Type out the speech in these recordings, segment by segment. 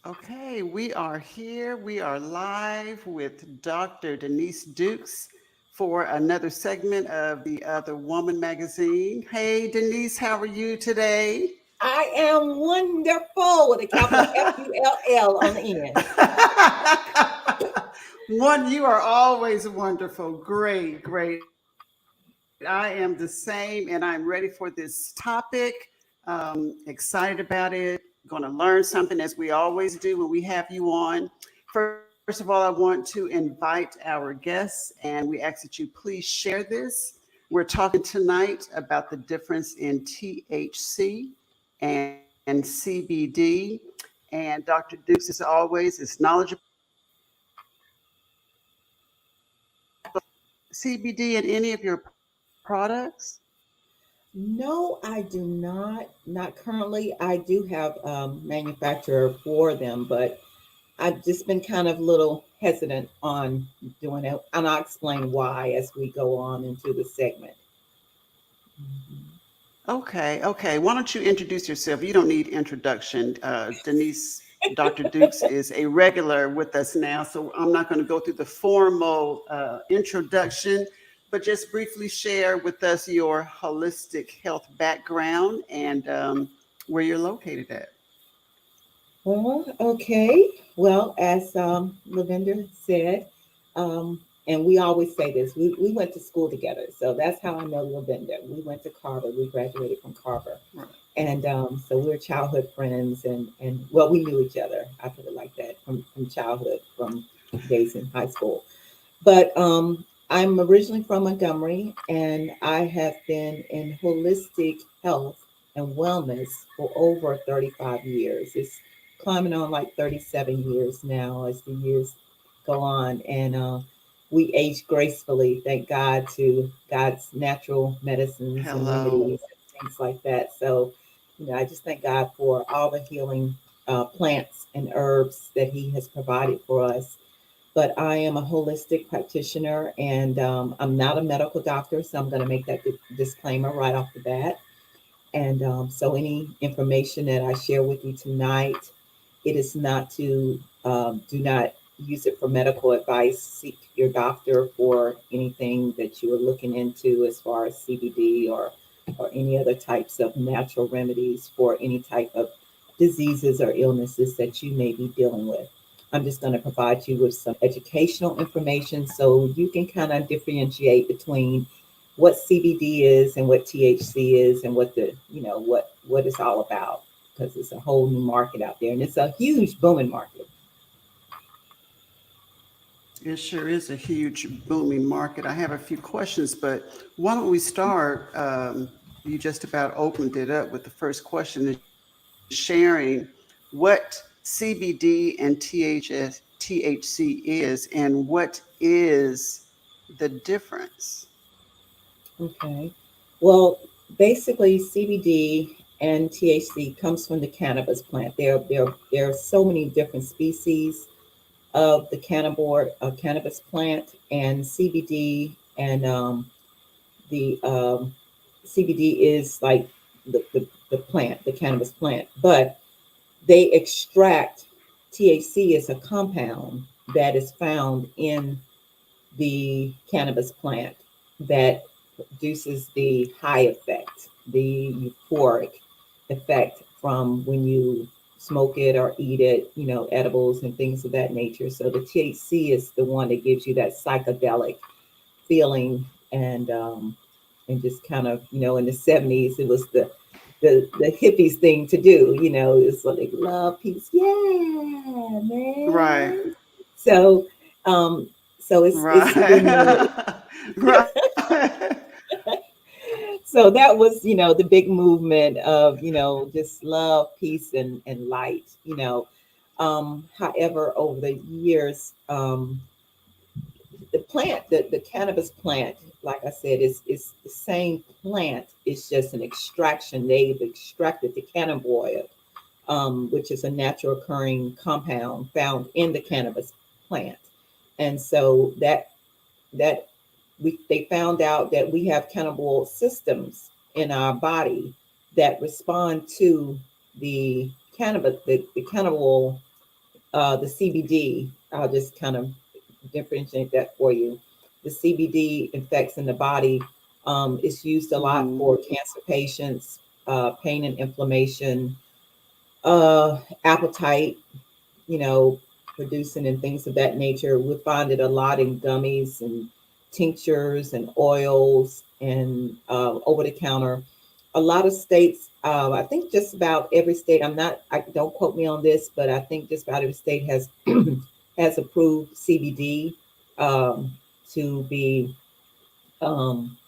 Okay, we are here. We are live with Dr. Denise Dukes for another segment of the Other Woman magazine. Hey, Denise, how are you today? I am wonderful with a capital Full on the end. One, you are always wonderful. Great, great. I am the same, and I'm ready for this topic. Excited about it. Going to learn something as we always do when we have you on. First of all, I want to invite our guests, and we ask that you please share this. We're talking tonight about the difference in THC and CBD. And Dr. Dukes, as always, is knowledgeable about CBD in any of your products. No, I do not. Not currently. I do have manufacturer for them, but I've just been kind of little hesitant on doing it, and I'll explain why as we go on into the segment. Mhm. Okay, okay. Why don't you introduce yourself? You don't need introduction. Denise, Dr. Dukes is a regular with us now, so I'm not going to go through the formal introduction, but just briefly share with us your holistic health background and where you're located at. Well, okay. Well, as Lavender said, and we always say this, we went to school together. So that's how I know Lavender. We went to Carver. We graduated from Carver. Right. And so we're childhood friends. And well, we knew each other. I put it like that from childhood, from days in high school. But I'm originally from Montgomery, and I have been in holistic health and wellness for over 35 years. It's climbing on like 37 years now as the years go on. And we age gracefully, thank God, to God's natural medicines and Hello. remedies and things like that. So, I just thank God for all the healing plants and herbs that He has provided for us, but I am a holistic practitioner, and I'm not a medical doctor, so I'm going to make that disclaimer right off the bat. And so, any information that I share with you tonight, it is not to do not use it for medical advice. Seek your doctor for anything that you are looking into as far as CBD or any other types of natural remedies for any type of diseases or illnesses that you may be dealing with. I'm just going to provide you with some educational information so you can kind of differentiate between what CBD is and what THC is and what what it's all about, because it's a whole new market out there and it's a huge booming market. It sure is a huge booming market. I have a few questions, but why don't we start? You just about opened it up with the first question is sharing what CBD and THC is and what is the difference. Okay. Well, basically, CBD and THC comes from the cannabis plant. There are so many different species of the cannabis plant, and CBD and the CBD is like the plant, the cannabis plant, but they extract THC as a compound that is found in the cannabis plant that produces the high effect, the euphoric effect from when you smoke it or eat it, edibles and things of that nature. So the THC is the one that gives you that psychedelic feeling, and just kind of, in the 70s, it was the hippies thing to do, it's like love, peace, yeah, Right, man. So so it's been right, right. so that was, the big movement of, just love, peace, and light, however, over the years, the plant, the cannabis plant, like I said, is the same plant. It's just an extraction. They've extracted the cannabinoid, which is a natural occurring compound found in the cannabis plant. And so that they found out that we have cannibal systems in our body that respond to the cannabis, the cannibal. The CBD, I'll just kind of differentiate that for you. The CBD effects in the body is used a lot Mm-hmm. for cancer patients, pain and inflammation, appetite, you know, producing and things of that nature. We find it a lot in gummies and tinctures and oils and over the counter. A lot of states, I think just about every state, I don't quote me on this, but I think just about every state has has approved CBD um, to be um,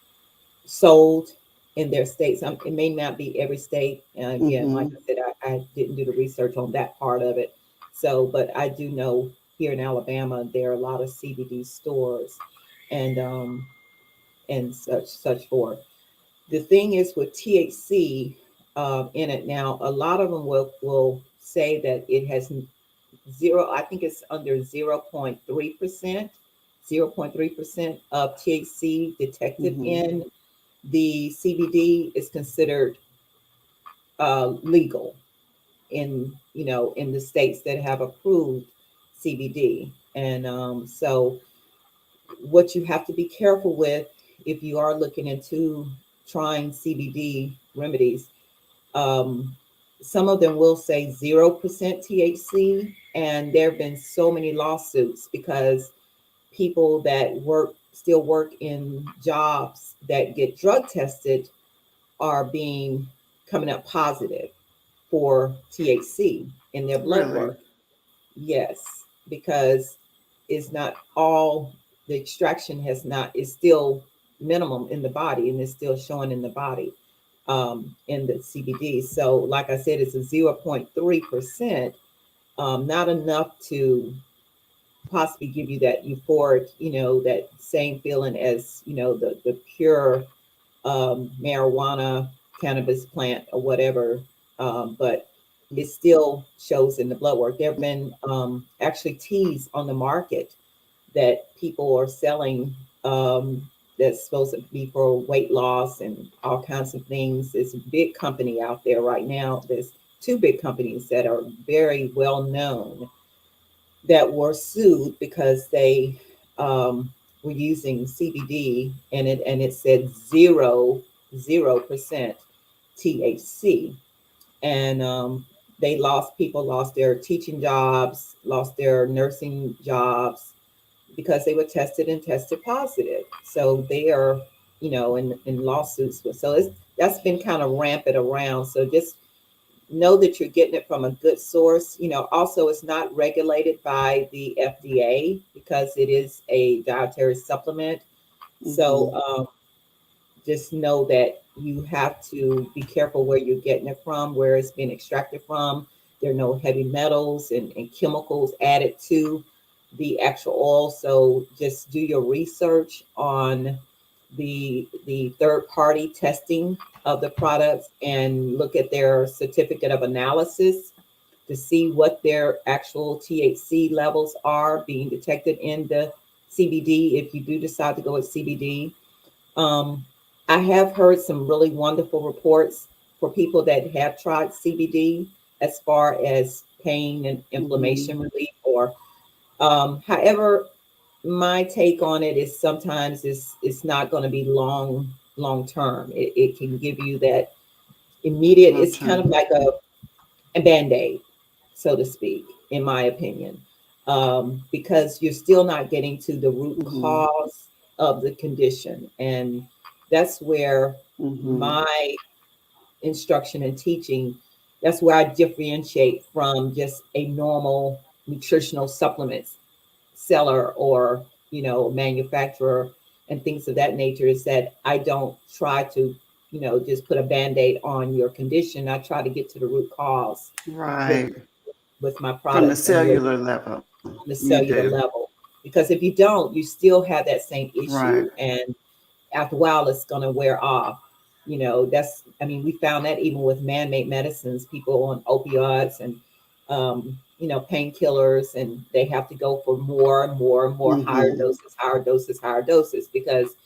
sold in their states. It may not be every state. Again, like Mm-hmm. I said, I didn't do the research on that part of it. So, but I do know here in Alabama there are a lot of CBD stores and such forth. The thing is with THC in it now, a lot of them will say that it has zero. I think it's under 0.3%. 0.3% of THC detected Mm-hmm. in the CBD is considered legal in in the states that have approved CBD, and so what you have to be careful with if you are looking into trying CBD remedies, um, some of them will say 0% THC, and there have been so many lawsuits because people that still work in jobs that get drug tested are being coming up positive for THC in their blood Really? work. Yes, because it's not all the extraction has not is still minimum in the body and it's still showing in the body in the CBD. So, like I said, it's a 0.3%, not enough to possibly give you that euphoric, that same feeling as the pure marijuana, cannabis plant, or whatever, but it still shows in the blood work. There have been actually teas on the market that people are selling that's supposed to be for weight loss and all kinds of things. It's a big company out there right now. There's two big companies that are very well known that were sued because they were using CBD and it said 0% THC, and they lost their teaching jobs, lost their nursing jobs because they were tested and tested positive. So they are in lawsuits. So that's been kind of rampant around. So just know that you're getting it from a good source. Also it's not regulated by the FDA because it is a dietary supplement. So Mm-hmm. just know that you have to be careful where you're getting it from, where it's being extracted from. There are no heavy metals and chemicals added to the actual oil. So just do your research on the third party testing of the products and look at their certificate of analysis to see what their actual THC levels are being detected in the CBD if you do decide to go with CBD. Um, I have heard some really wonderful reports for people that have tried CBD as far as pain and Mm-hmm. inflammation relief or however, my take on it is sometimes it's not going to be long term. It can give you that immediate. Long It's kind of term. like a band-aid, so to speak, in my opinion, because you're still not getting to the root Mm-hmm. cause of the condition, and that's where Mm-hmm. my instruction and teaching. That's where I differentiate from just a normal nutritional supplements seller or manufacturer and things of that nature, is that I don't try to just put a band-aid on your condition. I try to get to the root cause with Right. my From the products and with cellular level. on the You cellular do. level, because if you don't, you still have that same Right. issue, and after a while it's going to wear off. That's, I mean, we found that even with man-made medicines, people on opioids and painkillers, and they have to go for more and more and more, higher Mm-hmm. doses, higher doses, higher doses, because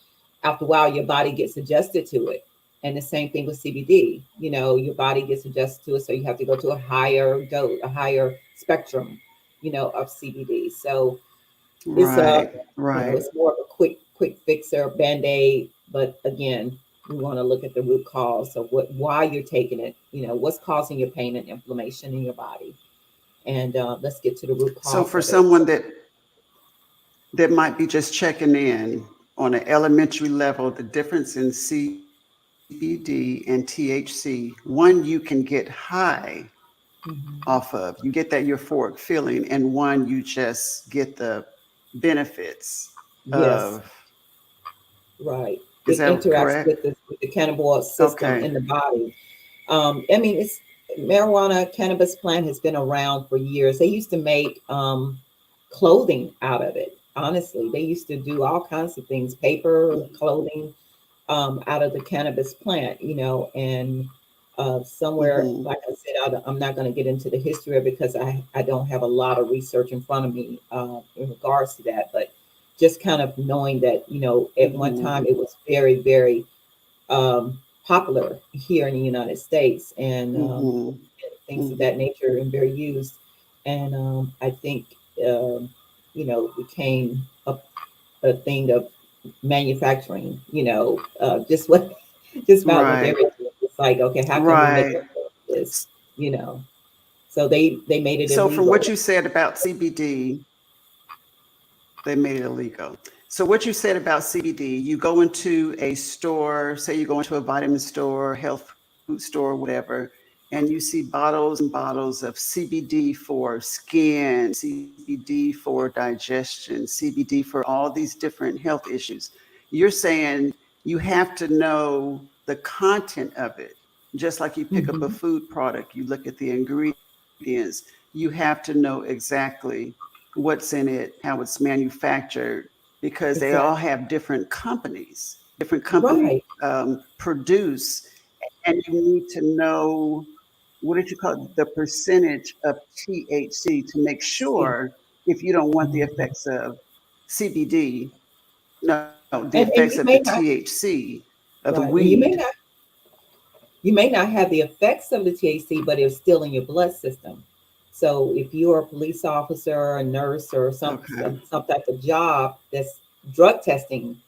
after a while your body gets adjusted to it. And the same thing with CBD, your body gets adjusted to it, so you have to go to a higher dose, a higher spectrum, of CBD. So it's a, Right, right. it's more of a quick fixer, band-aid. But again, we want to look at the root cause of why you're taking it, what's causing your pain and inflammation in your body. And let's get to the root So cause for of it. someone that might be just checking in on an elementary level, the difference in CBD and THC, one you can get high Mhm. off of, you get that euphoric feeling, and one you just get the benefits Yes, of. right. Is It that interacts correct? with the cannabinoid system Okay. in the body. I mean, it's marijuana, cannabis plant has been around for years. They used to make clothing out of it. Honestly, they used to do all kinds of things, paper, clothing, out of the cannabis plant, and somewhere, Mm-hmm. like I said, I'm not going to get into the history of it because I don't have a lot of research in front of me in regards to that, but just kind of knowing that, at one Mm-hmm. time it was very, very popular here in the United States, Mm-hmm. and things of that nature, and very used. And I think, um, became a thing of manufacturing, just what, just about with Right. everything. It's like, okay, how can we make Right. this, you know? So they made it So from what illegal. you said about CBD, they made it illegal. So what you said about CBD, you go into a store, say you go into a vitamin store, health food store, whatever, and you see bottles and bottles of CBD for skin, CBD for digestion, CBD for all these different health issues. You're saying you have to know the content of it. Just like you pick up a Hmm. food product, you look at the ingredients, you have to know exactly what's in it, how it's manufactured, because they all Exactly. have different companies. Different companies Right. produce, and you need to know what did you call it, the percentage of THC to make See. sure if you don't want the Mhm. effects of CBD, no, the effects of the And you may not, THC of the right, and weed. you may not have the effects of the THC, but it's still in your blood system. So if you're a police officer, a nurse, or Okay, some type of job that's drug testing,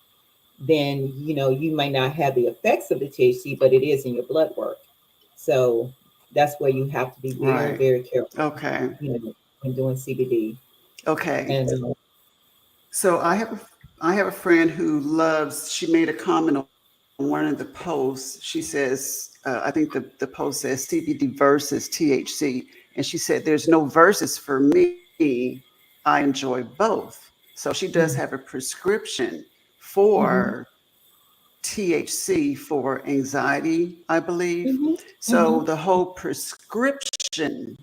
then you might not have the effects of the THC, but it is in your blood work. So that's where you have to be very, right. very careful, Okay, when doing CBD. okay. And So I have a friend who loves. She made a comment on one of the posts. She says, I think the post says CBD versus THC, and she said, "There's no versus for me. I enjoy both." So she does have a mm, prescription mhm, for THC for anxiety, I believe. mhm, So mhm, the whole prescription.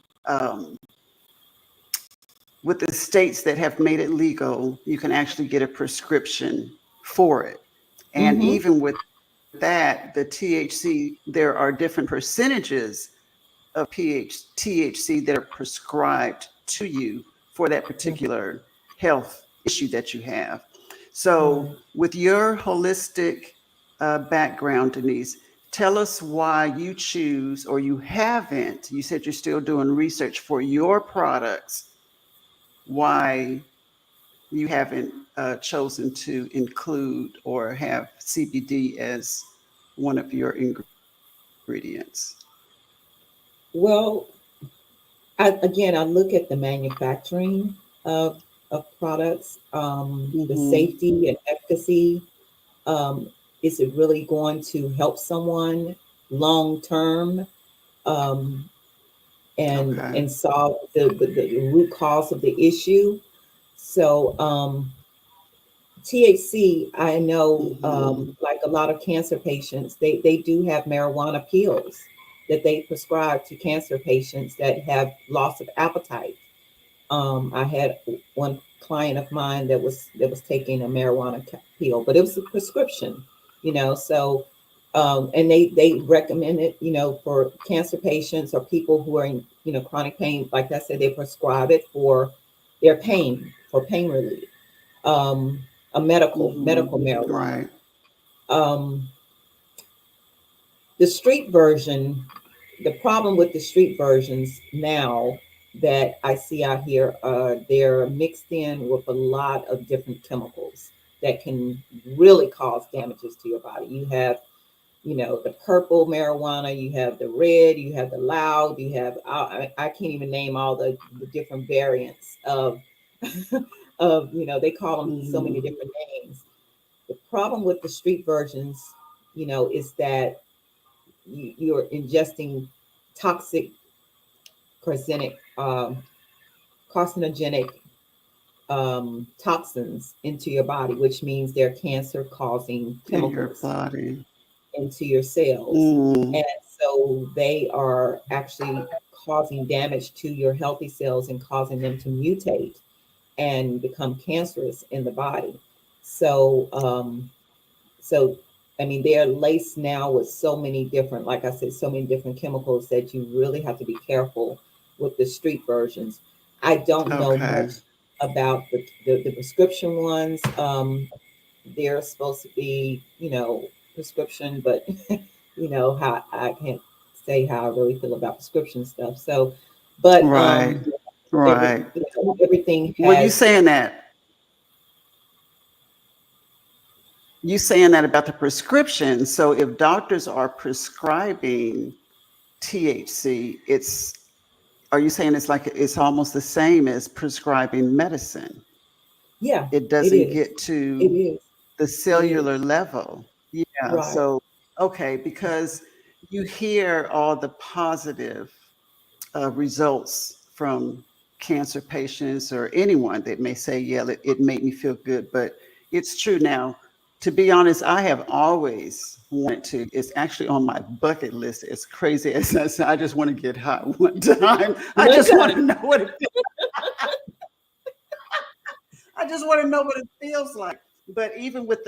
With the states that have made it legal, you can actually get a prescription for it. And mhm, even with that, the THC, there are different percentages of THC that are prescribed to you for that mm, particular health issue that you have. So, right. with your holistic background, Denise, tell us why you choose or you haven't. You said you're still doing research for your products, why you haven't chosen to include or have CBD as one of your ingredients. Well, again, I look at the manufacturing of products, the Mm-hmm. safety and efficacy. Um, is it really going to help someone long term, um, Okay. and solve the root cause of the issue? So THC, I know, Mm-hmm. like a lot of cancer patients, they do have marijuana pills that they prescribe to cancer patients that have loss of appetite. I had one client of mine that was taking a marijuana pill, but it was a prescription, So, and they recommend it, for cancer patients or people who are in, chronic pain. Like I said, they prescribe it for their pain, for pain relief. Um, a medical Mm-hmm. marijuana. Right. Um, the street version, the problem with the street versions now that I see out here, they're mixed in with a lot of different chemicals that can really cause damages to your body. You have, the purple marijuana, you have the red, you have the loud, you have, I can't even name all the different variants of, they call them so many Mhm. different names. The problem with the street versions, is that you're ingesting toxic, carcinic, carcinogenic toxins into your body, which means they're cancer causing In your chemicals body. into your cells. Mm. And so they are actually causing damage to your healthy cells and causing them to mutate and become cancerous in the body. So, so I mean, they're laced now with so many different, like I said, so many different chemicals that you really have to be careful with the street versions. I don't know Okay. much about the prescription ones. They're supposed to be, prescription, but how I can't say how I really feel about prescription stuff. So, but Right. Right. everything Well, you has, saying that you saying that about the prescription. So if doctors are prescribing THC, are you saying it's like it's almost the same as prescribing medicine? yeah, It it doesn't is. get It to is. the It cellular is. level. Yeah. Right. So, okay, because you hear all the positive results from cancer patients or anyone that may say, yeah, it made me feel good. But it's true now. To be honest, I have always wanted to. It's actually on my bucket list. As crazy as that sounds, I just want to get high one time. I One just want to time, know what it feels. I just want to know what it feels like. But even with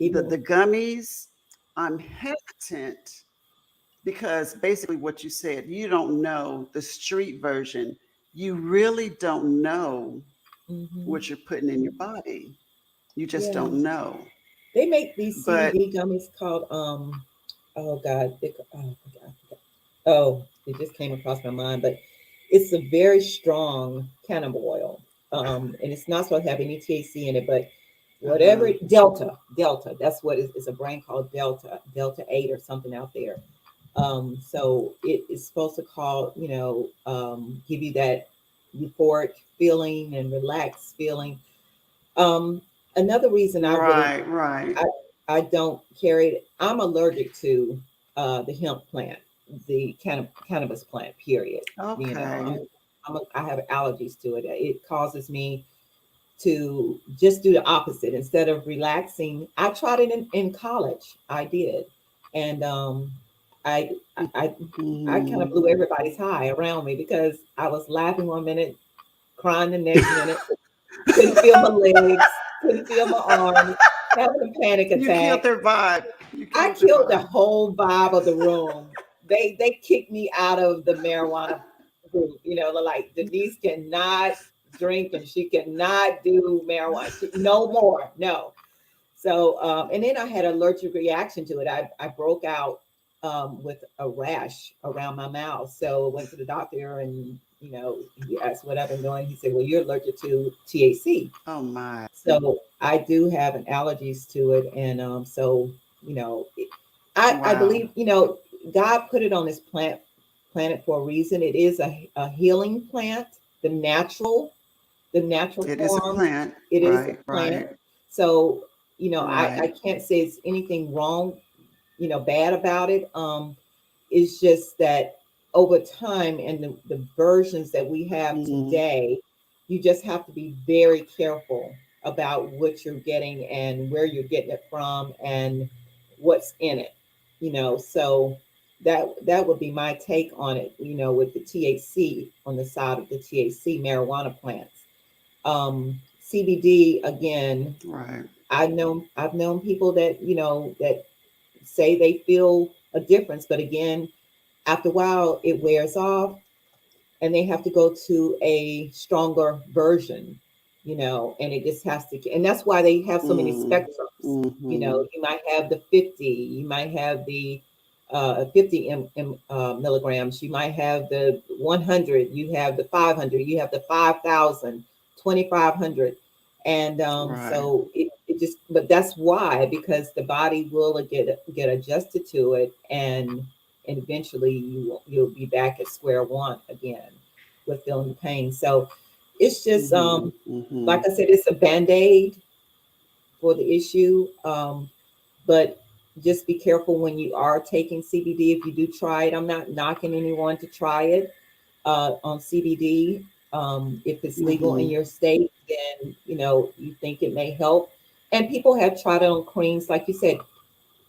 even the gummies, I'm hesitant because basically what you said, you don't know the street version. You really don't know hmm what you're putting in your body. You just yeah, don't know. they make these But CBD gummies called oh God, oh, I forgot. Oh, it just came across my mind, but it's a very strong cannabis oil. And it's not supposed to have any THC in it, but whatever uh, Delta, that's what it's a brand called Delta 8 or something out there. So it is supposed to give you that euphoric feeling and relaxed feeling. Um, Another reason right, right. I, I don't carry it, I'm allergic to the hemp plant, the cannabis plant, period. You know, Okay. I have allergies to it. It causes me to just do the opposite. Instead of relaxing, I tried it in college. I did. And I, I, I I kind of Mm, blew everybody's high around me because I was laughing one minute, crying the next minute, couldn't feel my legs, couldn't feel my arms, having a panic you killed attack. their vibe. You I killed their killed the vibe. whole vibe of the room. They kicked me out of the marijuana group. They're like, Denise cannot drink and she cannot do marijuana. No more, no. So, and then I had an allergic reaction to it. I broke out with a rash around my mouth. So I went to the doctor and, he asked what I've been doing. He said, well, you're allergic to THC. Oh my. So I do have an allergies to it. And so, you know, it- I Wow. believe, God put it on this planet for a reason. It is a healing plant, the natural, the natural It is a form. plant. It is a Right, plant. right, So, I right. can't say it's anything wrong, bad about it. It's just that over time and the versions that we have Mm, today, you just have to be very careful about what you're getting and where you're getting it from and what's in it. So that would be my take on it, with the THC on the side of the THC marijuana plants. CBD again, right. I've known people that that say they feel a difference, but again, after a while it wears off and they have to go to a stronger version, and it just has to, and that's why they have so many Mm, spectrums. mm-hmm. You might have the 50, you might have the milligrams. You might have the 100. You have the 500. You have the 5,000, 2,500, and Right. so it just. But that's why, because the body will get adjusted to it, and eventually you'll be back at square one again with feeling the pain. So it's just Mm-hmm. like Mm-hmm. I said, it's a band-aid for the issue. But just be careful when you are taking CBD. If you do try it, I'm not knocking anyone to try it on CBD. If it's legal in Mm-hmm. your state, then you think it may help. And people have tried it on creams, like you said,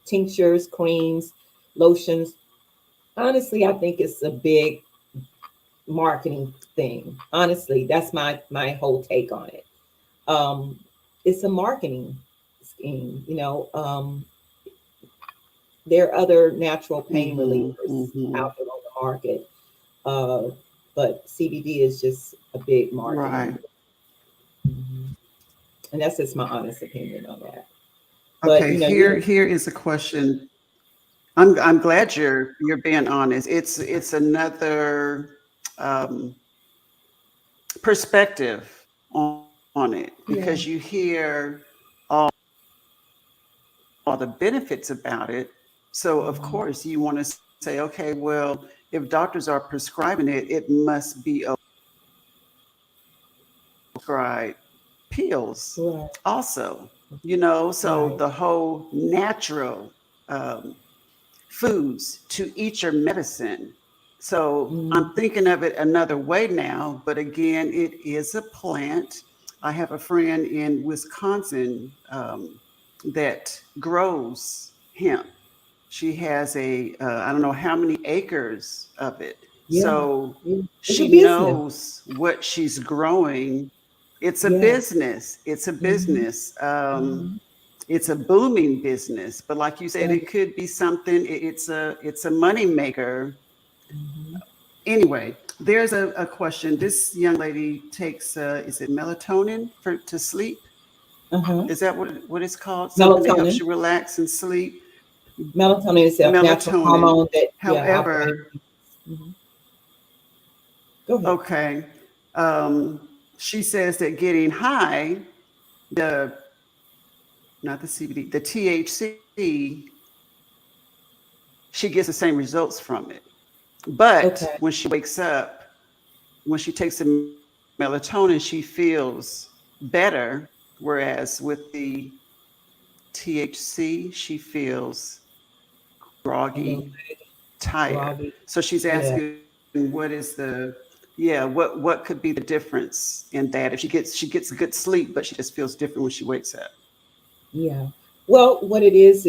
tinctures, creams, lotions. Honestly, I think it's a big marketing thing. Honestly, that's my whole take on it. Um, it's a marketing scheme. There are other natural pain Mm-hmm. relievers Mm-hmm. out there on the market, uh, but CBD is just a big Right. marketing. Mhm. And that's just my honest opinion on that. But Okay. you know, Here is a question. I'm glad you're being honest. It's another um, perspective on it yeah, because you hear all the benefits about it. So of mhm, course you want to say, okay, well, if doctors are prescribing it, it must be a prescribed pills right, also. So right, the whole natural um, foods to eat your medicine. So I'm mhm, thinking of it another way now, but again, it is a plant. I have a friend in Wisconsin that grows hemp. She has I don't know how many acres of it. yeah, So yeah. It's a she business. knows what she's growing. It's a Yes. business. It's a Hmm. business. Hmm. It's a booming business. But like you said, Right. it could be something. It's a money maker. Hmm. Anyway, there's a question. This young lady takes is it melatonin for to sleep? Uh-huh. Is that what it's called? Something that helps Melatonin. you relax and sleep? Melatonin is a natural Melatonin. hormone that, yeah, our brain. However, Mhm. Go ahead. okay, she says that getting high, the not the CBD, the THC, she gets the same results from it. But Okay. when she wakes up, when she takes the melatonin, she feels better. Whereas with the THC, she feels A little groggy, tired. groggy. So she's Yeah. asking, what could be the difference in that? If she gets good sleep, but she just feels different when she wakes up. Yeah. Well, what it is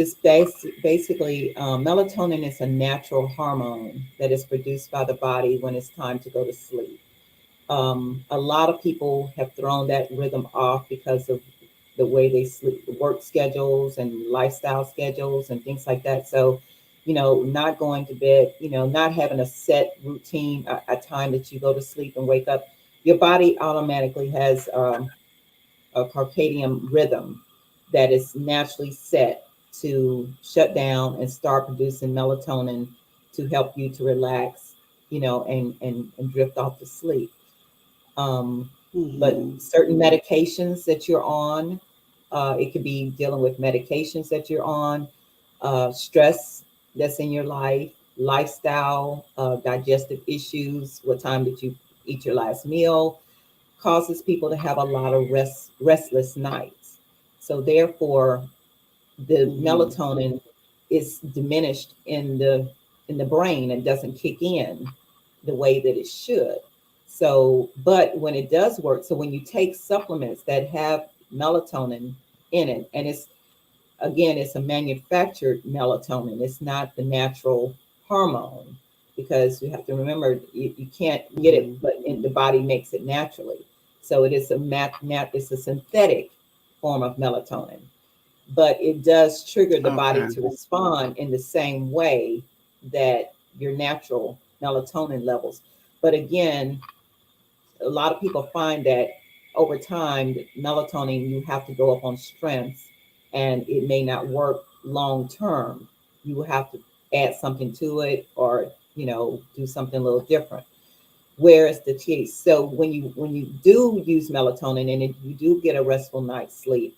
basically melatonin is a natural hormone that is produced by the body when it's time to go to sleep. A lot of people have thrown that rhythm off because of the way they sleep, work schedules and lifestyle schedules and things like that. So, not going to bed, not having a set routine, a time that you go to sleep and wake up, your body automatically has a circadian rhythm that is naturally set to shut down and start producing melatonin to help you to relax, and drift off to sleep. Um, but Hmm. certain medications that you're on, it could be dealing with medications that you're on, stress that's in your life, lifestyle, digestive issues, what time did you eat your last meal, causes people to have a lot of restless nights. So therefore, the Hmm. melatonin is diminished in the brain and doesn't kick in the way that it should. So, but when it does work, so when you take supplements that have melatonin in it, and it's a manufactured melatonin, it's not the natural hormone, because you have to remember you can't get it, Hmm. but the body makes it naturally. So it is it's a synthetic form of melatonin, but it does trigger the body Okay. to respond in the same way that your natural melatonin levels. But again, a lot of people find that over time, melatonin, you have to go up on strengths and it may not work long term. You will have to add something to it, or do something a little different. Whereas the THC, so when you do use melatonin and you do get a restful night's sleep,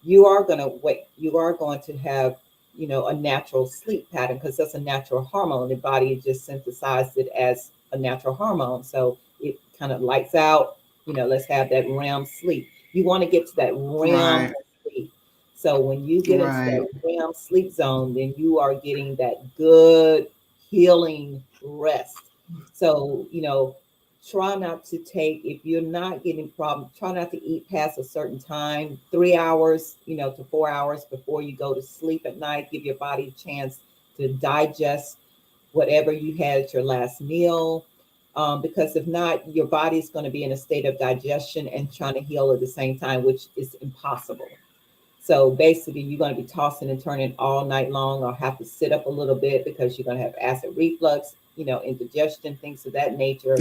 you are going to have a natural sleep pattern, because that's a natural hormone. The body just synthesized it as a natural hormone, so it kind of lights out. Let's have that REM sleep. You want to get to that REM Right. sleep. So when you get into Right. that REM sleep zone, then you are getting that good healing rest. So try not to take, if you're not getting problems, try not to eat past a certain time, 3 hours to 4 hours before you go to sleep at night. Give your body a chance to digest whatever you had at your last meal, because if not, your body is going to be in a state of digestion and trying to heal at the same time, which is impossible. So basically, you're going to be tossing and turning all night long, or have to sit up a little bit because you're going to have acid reflux, indigestion, things of that nature,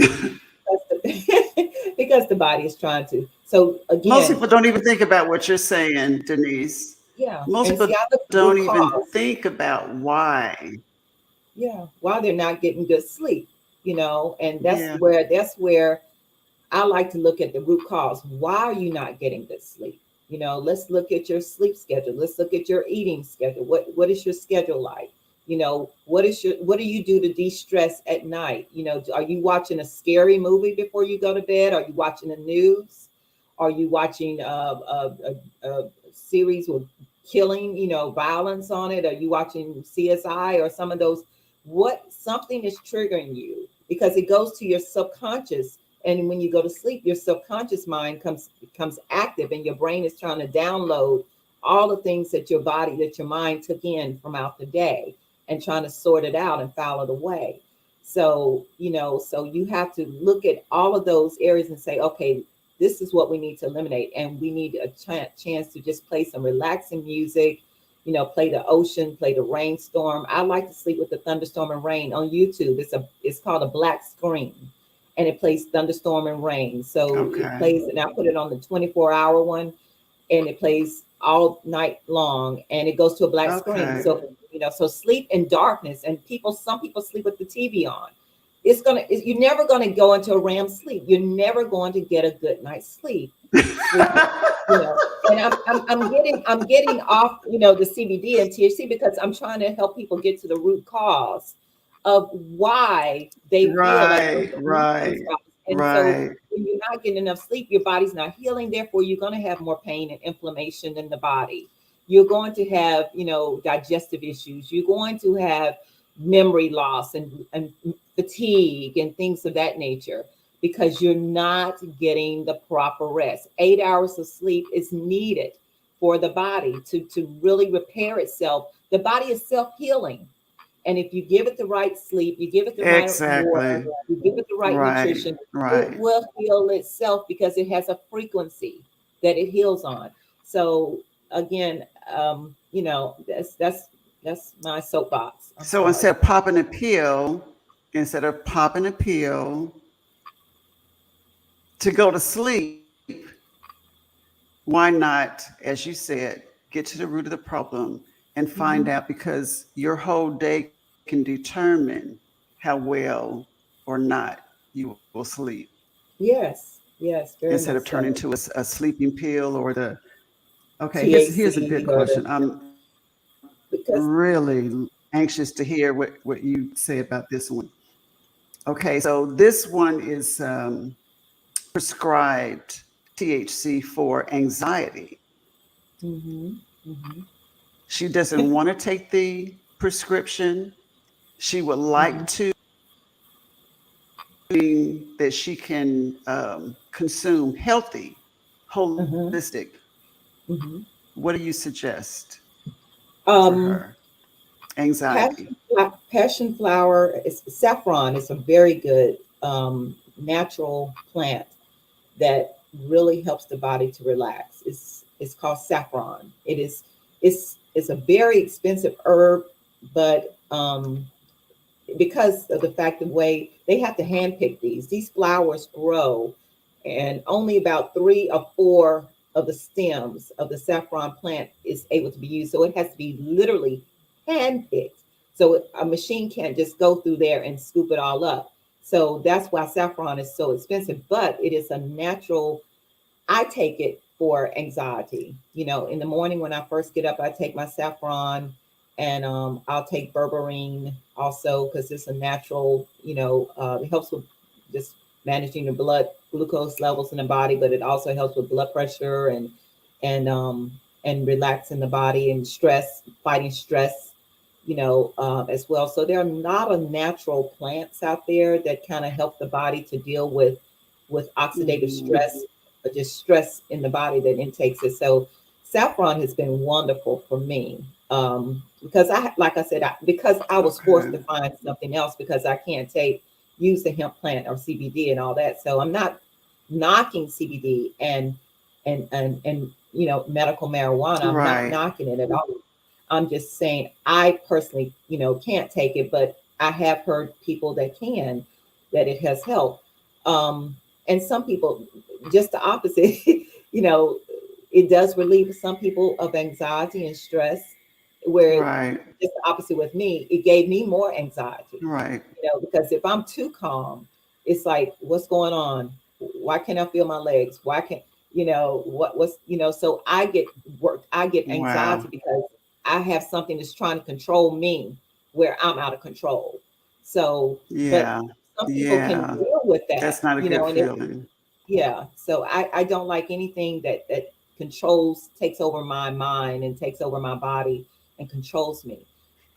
because the body is trying to. So Most again, people don't even think about what you're saying, Denise. yeah, Most and see, people I look at the don't root even cause. think about why. Yeah, why they're not getting good sleep, and that's Yeah. where I like to look at the root cause. Why are you not getting good sleep? Let's look at your sleep schedule. Let's look at your eating schedule. What is your schedule like? What do you do to de-stress at night? Are you watching a scary movie before you go to bed? Are you watching the news? Are you watching a series with killing, violence on it? Are you watching CSI or some of those? Something is triggering you, because it goes to your subconscious. And when you go to sleep, your subconscious mind becomes active, and your brain is trying to download all the things that your mind took in from out the day, and trying to sort it out and file it away. So you have to look at all of those areas and say, okay, this is what we need to eliminate. And we need a chance to just play some relaxing music, play the ocean, play the rainstorm. I like to sleep with the thunderstorm and rain on YouTube. It's called a black screen, and it plays thunderstorm and rain. So it Okay. plays, and I put it on the 24-hour one, and it plays all night long, and it goes to a black screen. Okay. So sleep in darkness. And some people sleep with the TV on. You're never gonna go into a REM sleep. You're never going to get a good night's sleep. And I'm getting off, the CBD and THC, because I'm trying to help people get to the root cause of why they feel like those Right. symptoms. Right. And so Right. when you're not getting enough sleep, your body's not healing. Therefore, you're going to have more pain and inflammation in the body. You're going to have, digestive issues. You're going to have memory loss and fatigue and things of that nature, because you're not getting the proper rest. 8 hours of sleep is needed for the body to really repair itself. The body is self-healing. And if you give it the right sleep, you give it the right water, Exactly. you give it the right Right. nutrition, it Right. will heal itself, because it has a frequency that it heals on. So again, that's my soapbox. I'm So sorry. instead of popping a pill to go to sleep, why not, as you said, get to the root of the problem and find Mhm. out, because your whole day can determine how well or not you will sleep, Yes, yes, very instead of much turning to so. a sleeping pill or the. Okay, here's a good THC or question. the I'm because really anxious to hear what you say about this one. Okay, so this one is prescribed THC for anxiety. hmm hmm She doesn't want to take the prescription. She would hmm like to, that she can consume healthy, hmm holistic. hmm What do you suggest for um her? Anxiety. passion flower is saffron. Is a very good natural plant that really helps the body to relax. It's called saffron. It's a very expensive herb, but because of the fact of the way they have to handpick these flowers grow, and only about 3 or 4 of the stems of the saffron plant is able to be used. So it has to be literally handpicked. So a machine can't just go through there and scoop it all up. So that's why saffron is so expensive, but it is a natural. I take it for anxiety. In the morning when I first get up, I take my saffron, and I'll take berberine also because it's a natural. It helps with just managing the blood glucose levels in the body, but it also helps with blood pressure and and relaxing the body and stress, fighting stress. As well. So there are a lot of natural plants out there that kind of help the body to deal with oxidative Mhm. stress, or just stress in the body that intakes it. So saffron has been wonderful for me, because like I said, because I was forced to Okay. find something else because I can't use the hemp plant or CBD and all that. So I'm not knocking CBD and medical marijuana. I'm not Right. knocking it at all. I'm just saying I personally, can't take it, but I have heard people that can, that it has helped. And some people, just the opposite, you know, it does relieve some people of anxiety and stress, where Right. just the opposite with me, it gave me more anxiety, Right. because if I'm too calm, it's like, what's going on? Why can't I feel my legs? Why can't, so I get anxiety Wow. because I have something that's trying to control me where I'm out of control. So, but Yeah. some people can Yeah. deal with That's that, not a good and feeling. yeah. So I don't like anything that takes over my mind and takes over my body and controls me.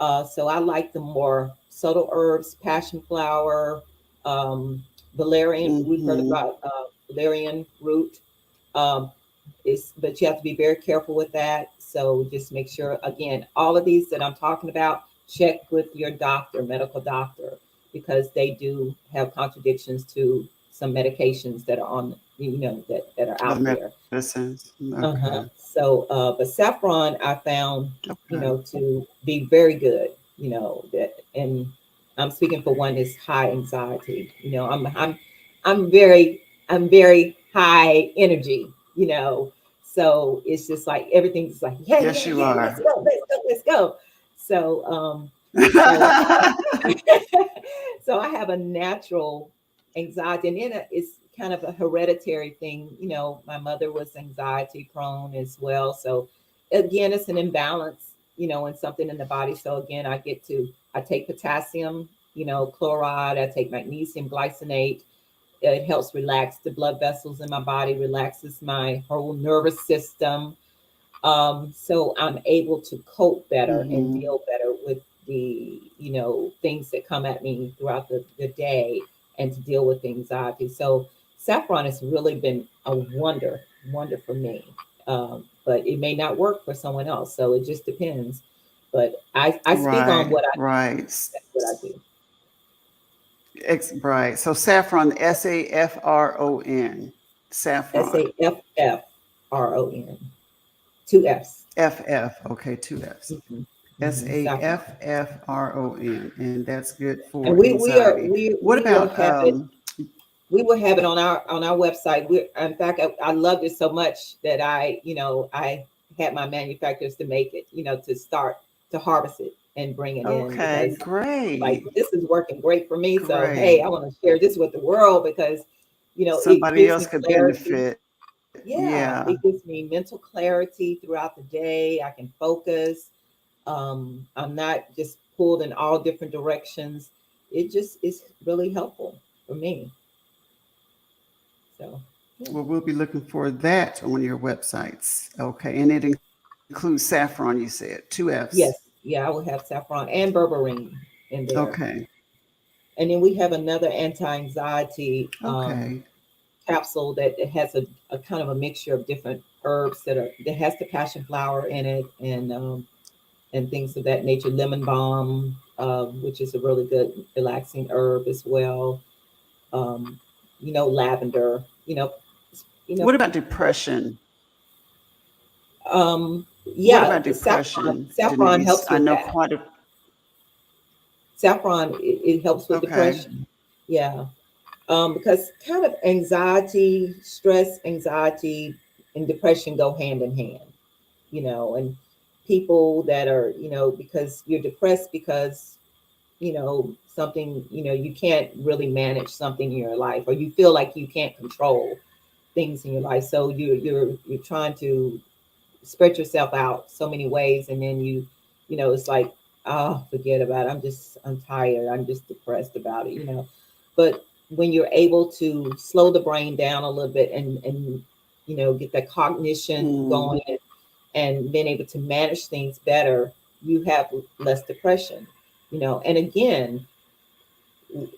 So I like the more subtle herbs, passion flower, valerian. We've heard Hmm. about valerian root. Um, but you have to be very careful with that. So just make sure, again, all of these that I'm talking about, check with your doctor, medical doctor, because they do have contradictions to some medications that are that are out Other there. medicines. Uh-huh. Okay. So, but saffron I found, Okay. to be very good. And I'm speaking for one that's high anxiety. I'm very high energy. So it's just like everything's like, yeah, Yes, yeah, you yeah, let's are. go, let's go, let's go. So, so so I have a natural anxiety, and then it's kind of a hereditary thing. My mother was anxiety prone as well. So again, it's an imbalance, and something in the body. So again, I take potassium, chloride, I take magnesium glycinate. It helps relax the blood vessels in my body, relaxes my whole nervous system. So I'm able to cope better and Hmm. deal better with the, things that come at me throughout the day, and to deal with the anxiety. So saffron has really been a wonder for me. But it may not work for someone else. So it just depends. But I speak on Right. what I do. Right. That's what I do. Right. So saffron, SAFRON. S Saffron. A F F R O N. Two F's. FF. Okay, two F's. Mhm, S mhm, A saffron. F F R O N, and that's good And for anxiety. What we will about have it. We will have it on our website. In fact, I loved it so much that I had my manufacturers to make it, to start to harvest it and bring it in, Okay, because like, great. this is working great for me. So hey, I Great. want to share this with the world, because it Somebody gives else me could clarity. benefit. Yeah, Yeah. it gives me mental clarity throughout the day. I can focus. I'm not just pulled in all different directions. It just is really helpful for me. So, yeah. Well, we'll be looking for that on your websites. Okay. And it includes saffron, you said, two F's. Yes, yeah, I will have saffron and berberine in there. Okay. And then we have another anti-anxiety Okay. capsule that it has a kind of a mixture of different herbs that has the passion flower in it, and things of that nature. Lemon balm, which is a really good relaxing herb as well. Um, lavender. You know, What about depression? What yeah, about depression, saffron Denise? helps I with know that. quite a. Saffron, it helps with Okay. depression. Yeah. Because kind of anxiety, and depression go hand in hand, and people that are, because you're depressed because, something, you can't really manage something in your life, or you feel like you can't control things in your life. So you're trying to spread yourself out so many ways, and then it's like, oh, forget about it. I'm tired. I'm just depressed about it, But when you're able to slow the brain down a little bit, and get that cognition going, and being able to manage things better, you have less depression, And again,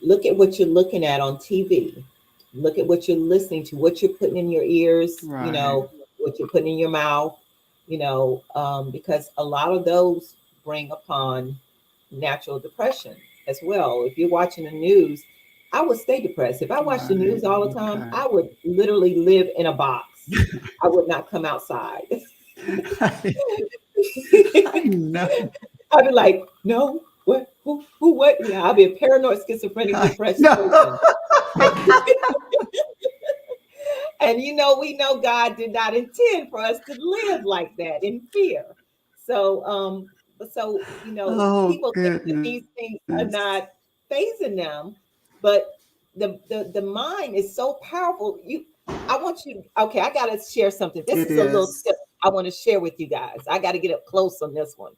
look at what you're looking at on TV. Look at what you're listening to, what you're putting in your ears, Right. what you're putting in your mouth, because a lot of those bring upon natural depression as well. If you're watching the news, I would stay depressed. If I watched the Right. news all the time, Okay. I would literally live in a box. I would not come outside. I, I know. I'd be like, no, what, who, what? Yeah, I'll be a paranoid, schizophrenic, I depressed know. person. And we know God did not intend for us to live like that in fear. So, Oh people think that these things are goodness. not phasing them, but the mind is so powerful. I want you. Okay, I got to share something. This It is a little is. tip I want to share with you guys. I got to get up close on this one.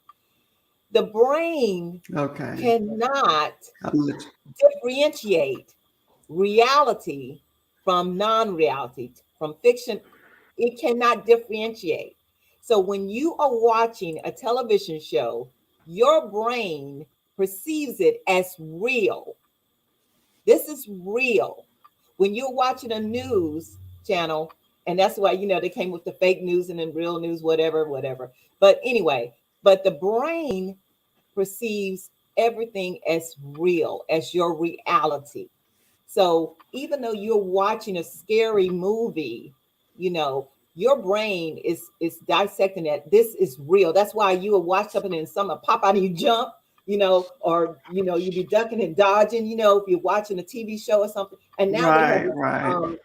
The brain Okay. cannot I'm lit- differentiate reality from non-reality, from fiction. It cannot differentiate. So when you are watching a television show, your brain perceives it as real. This is real. When you're watching a news channel, and that's why they came with the fake news and then real news, whatever, whatever. But anyway, but the brain perceives everything as real, as your reality. So even though you're watching a scary movie, your brain is dissecting that this is real. That's why you will watch something and something pop out and you jump, or you be ducking and dodging, if you're watching a TV show or something. And now they have Right, these right.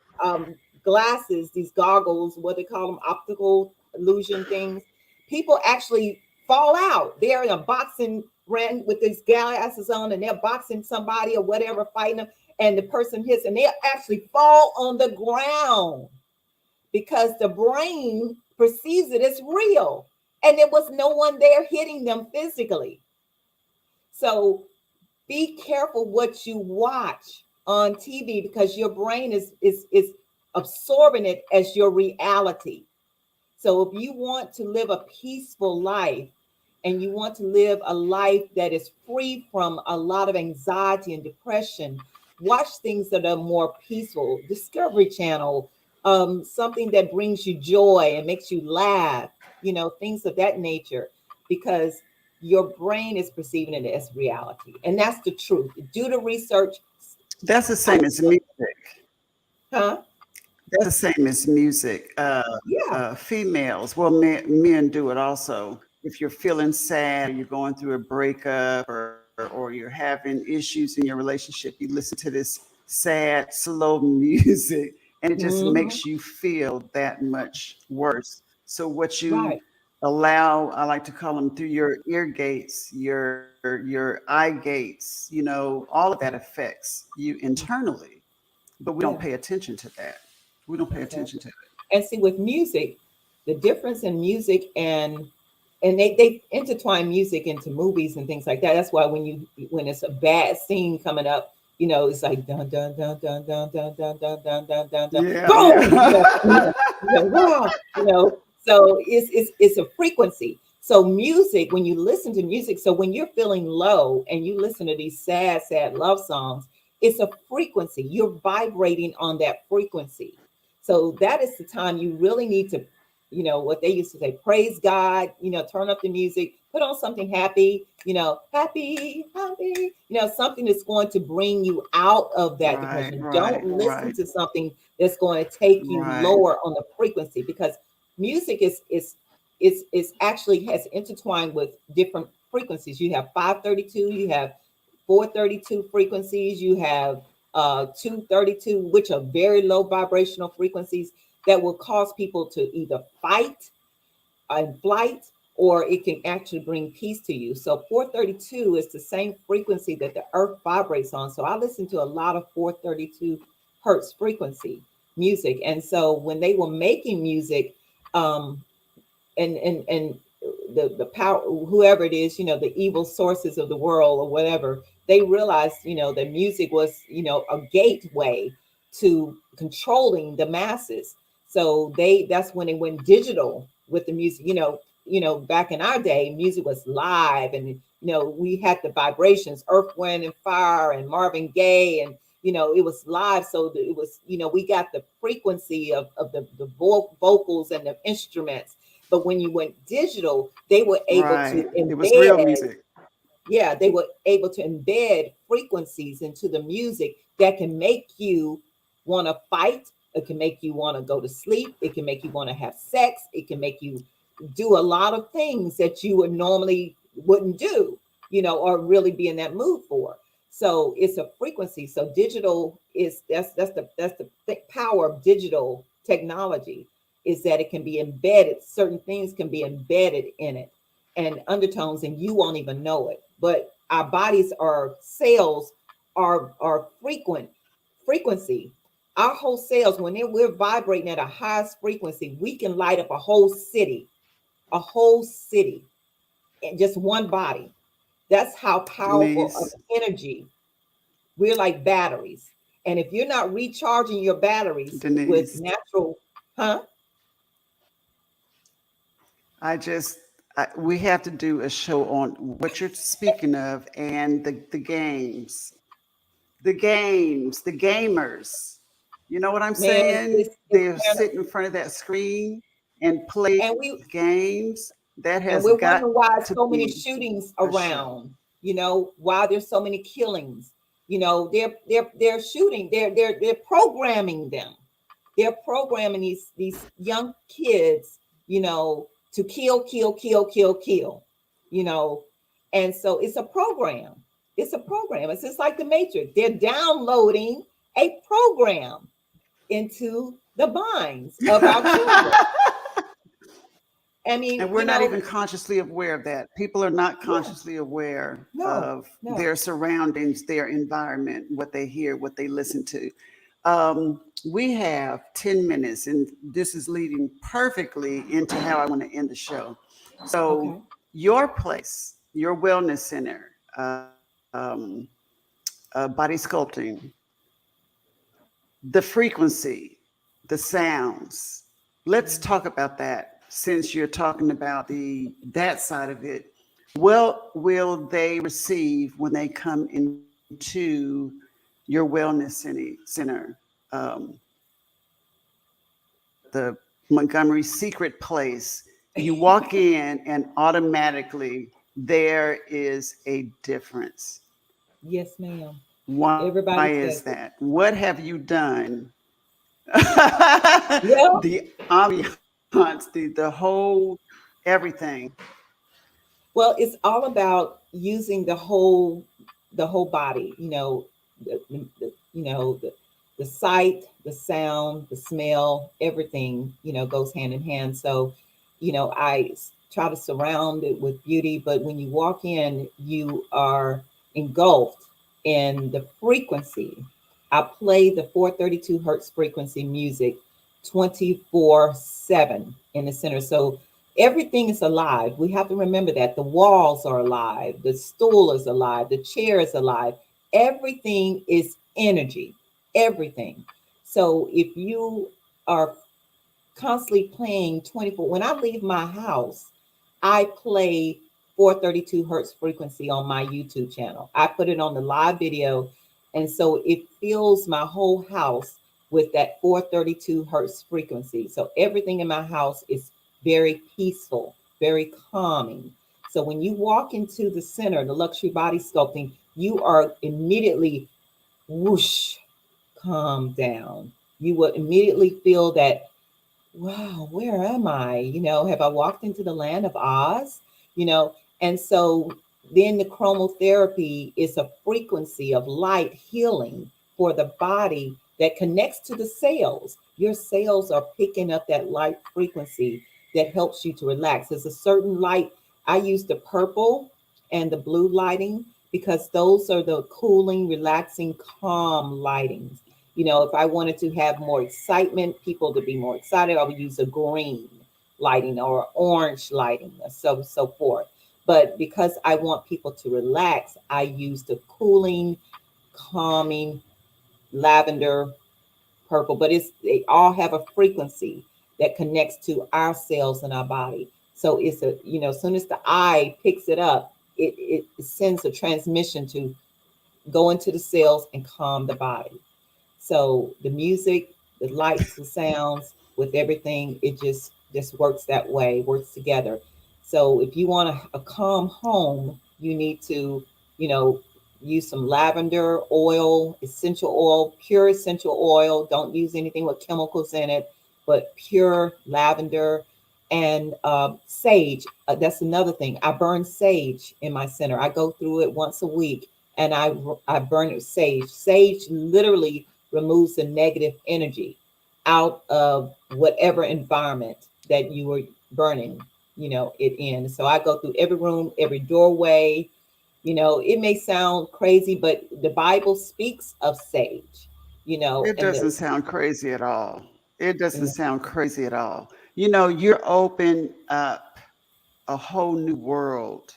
glasses, these goggles, what they call them, optical illusion things. People actually fall out. They're in a boxing ring with these glasses on, and they're boxing somebody or whatever, fighting them, and the person hits, and they actually fall on the ground because the brain perceives it as real, and there was no one there hitting them physically. So be careful what you watch on TV, because your brain is absorbing it as your reality. So if you want to live a peaceful life, and you want to live a life that is free from a lot of anxiety and depression, watch things that are more peaceful. Discovery Channel, something that brings you joy and makes you laugh, things of that nature, because your brain is perceiving it as reality. And that's the truth. Do the research. That's the I, same as music. huh? That's the same as music. Yeah. Females, well, men do it also. If you're feeling sad, or you're going through a breakup, or you're having issues in your relationship, you listen to this sad, slow music, and it just Hmm. makes you feel that much worse. So what you Right. allow, I like to call them, through your ear gates, your eye gates, all of that affects you internally, but we don't Yeah. pay attention to that. We don't pay attention Exactly. to it. And see, with music, the difference in music, and they intertwine music into movies and things like that. That's why when it's a bad scene coming up, it's like dun dun dun dun dun dun dun dun dun dun dun dun, Yeah, boom, yeah. wow, So it's a frequency. So music, when you listen to music, so when you're feeling low and you listen to these sad, sad love songs, it's a frequency. You're vibrating on that frequency. So that is the time you really need to, what they used to say, praise God, turn up the music, put on something happy, happy, happy, something that's going to bring you out of that Right, depression. Don't right, listen right, to something that's going to take you right, lower on the frequency, because music is actually has intertwined with different frequencies. You have 532, you have 432 frequencies, you have 232, which are very low vibrational frequencies that will cause people to either fight and flight, or it can actually bring peace to you. So 432 is the same frequency that the earth vibrates on. So I listen to a lot of 432 hertz frequency music. And so when they were making music, um, and the power, whoever it is, the evil sources of the world or whatever, they realized, that music was, a gateway to controlling the masses. So that's when they went digital with the music. Back in our day, music was live, and we had the vibrations, Earth, Wind, and Fire, and Marvin Gaye, and it was live. So it was, we got the frequency of the vocals and the instruments. But when you went digital, they were able to Right. It was real embed, music. yeah, they were able to embed frequencies into the music that can make you want to fight. It can make you want to go to sleep. It can make you want to have sex. It can make you do a lot of things that you would normally wouldn't do, or really be in that mood for. So it's a frequency. So digital is that's the power of digital technology, is that it can be embedded. Certain things can be embedded in it and undertones, and you won't even know it. But our bodies, our cells are frequency. Our whole cells, when we're vibrating at a highest frequency, we can light up a whole city in just one body. That's how powerful of Denise, energy. We're like batteries. And if you're not recharging your batteries with Denise, natural, huh? we have to do a show on what you're speaking of and the games, the gamers. You know what I'm Man, saying? it's They'll kind of, sit in front of that screen and play and we games. That and has we're got wondering why to so many be shootings a show. around. Why there's so many killings. They're shooting. They're programming them. They're programming these young kids, to kill, kill, kill, kill, kill. You know, and so it's a program. It's a program. It's just like the Matrix. They're downloading a program into the minds of our children. I mean, And we're not even consciously aware of that. People are not yeah, consciously aware no, of no. their surroundings, their environment, what they hear, what they listen to. We have 10 minutes, and this is leading perfectly into how I want to end the show. So, Okay. your place, your wellness center, body sculpting, the frequency, the sounds. Let's Yeah. talk about that since you're talking about that side of it. What will they receive when they come into your wellness center, the Montgomery secret place? You walk in and automatically there is a difference. Yes, ma'am. Why is Everybody that? says it. What have you done? Well, The ambiance, the whole everything. well, it's all about using the whole body. The sight, the sound, the smell, everything goes hand in hand. So, I try to surround it with beauty, but when you walk in, you are engulfed in the frequency. I play the 432 hertz frequency music 24/7 in the center. So everything is alive. We have to remember that the walls are alive, the stool is alive, the chair is alive. Everything is energy, everything. So if you are constantly playing 24, when I leave my house, I play 432 hertz frequency on my YouTube channel. I put it on the live video. And so it fills my whole house with that 432 hertz frequency. So everything in my house is very peaceful, very calming. So when you walk into the center, the luxury body sculpting, you are immediately whoosh, calm down. You will immediately feel that, wow, where am I? Have I walked into the land of Oz? And so then the chromotherapy is a frequency of light healing for the body that connects to the cells. Your cells are picking up that light frequency that helps you to relax. There's a certain light. I use the purple and the blue lighting because those are the cooling, relaxing, calm lightings. If I wanted to have more excitement, people to be more excited, I would use a green lighting or orange lighting, or so forth. But because I want people to relax, I use the cooling, calming lavender, purple. But they all have a frequency that connects to our cells in our body. So it's as soon as the eye picks it up, it sends a transmission to go into the cells and calm the body. So the music, the lights, the sounds, with everything, it just works that way, works together. So if you want a calm home, you need to, you know, use some lavender oil, essential oil, pure essential oil. Don't use anything with chemicals in it, but pure lavender and sage. That's another thing. I burn sage in my center. I go through it once a week, and I burn it with sage. Sage literally removes the negative energy out of whatever environment that you were burning, it in. So I go through every room, every doorway. It may sound crazy, but the Bible speaks of sage, It and doesn't sound crazy at all. It doesn't sound crazy at all. You're open up a whole new world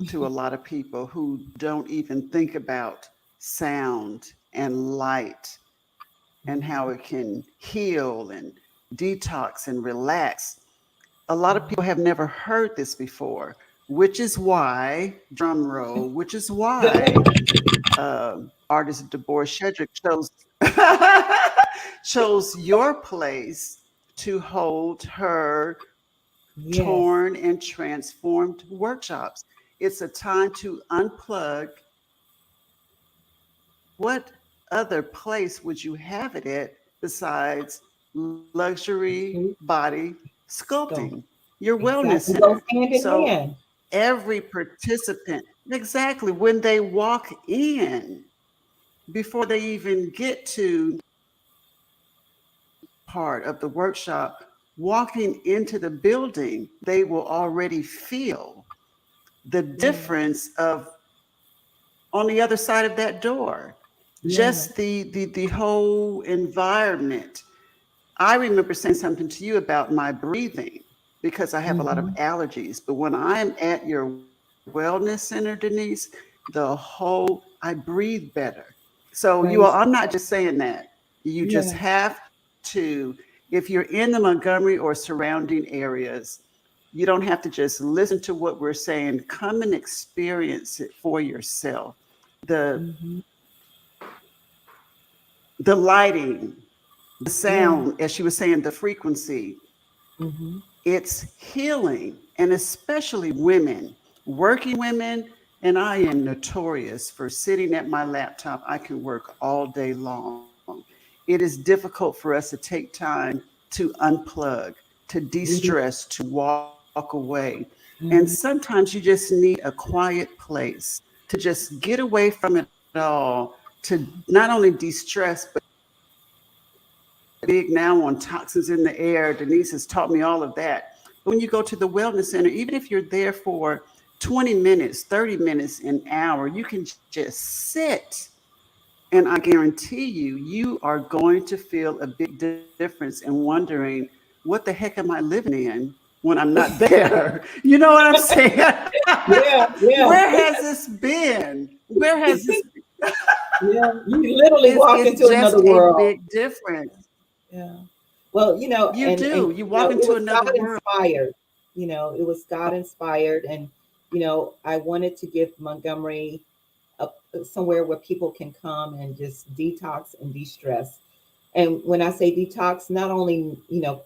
to a lot of people who don't even think about sound and light and how it can heal and detox and relax. A lot of people have never heard this before, which is why, drum roll, which is why artist Deborah Shedrick chose chose your place to hold her yes, torn and transformed workshops. It's a time to unplug. What other place would you have it at besides luxury body so sculpting, your wellness exactly goes center? hand in So hand. every participant, exactly when they walk in, before they even get to part of the workshop, walking into the building, they will already feel the Yeah, difference of on the other side of that door. yeah, Just the whole environment. I remember saying something to you about my breathing because I have a lot of hmm, allergies. But when I'm at your wellness center, Denise, I breathe better. So I'm praise not just saying that. You just yeah, have to, if you're in the Montgomery or surrounding areas, you don't have to just listen to what we're saying. Come and experience it for yourself. The hmm, the lighting, the yeah, sound, as she was saying, the frequency, hmm, it's healing. And especially women, working women, and I am notorious for sitting at my laptop. I can work all day long. It is difficult for us to take time to unplug, to de it is. stress, to walk away. And Mhm. sometimes you just need a quiet place to just get away from it all, to not only de stress, but big now on toxins in the air. Denise has taught me all of that. But when you go to the wellness center, even if you're there for 20 minutes, 30 minutes, an hour, you can just sit. And I guarantee you are going to feel a big difference and wondering, what the heck am I living in when I'm not there? You know what I'm saying? Yeah, yeah. Where has this been? Where has this been? Yeah, you literally walk It's into another just a world. big difference. Yeah. Well, You and do. You walk into it was another God world. inspired. It was God inspired, and I wanted to give Montgomery a, somewhere where people can come and just detox and de-stress. And when I say detox, not only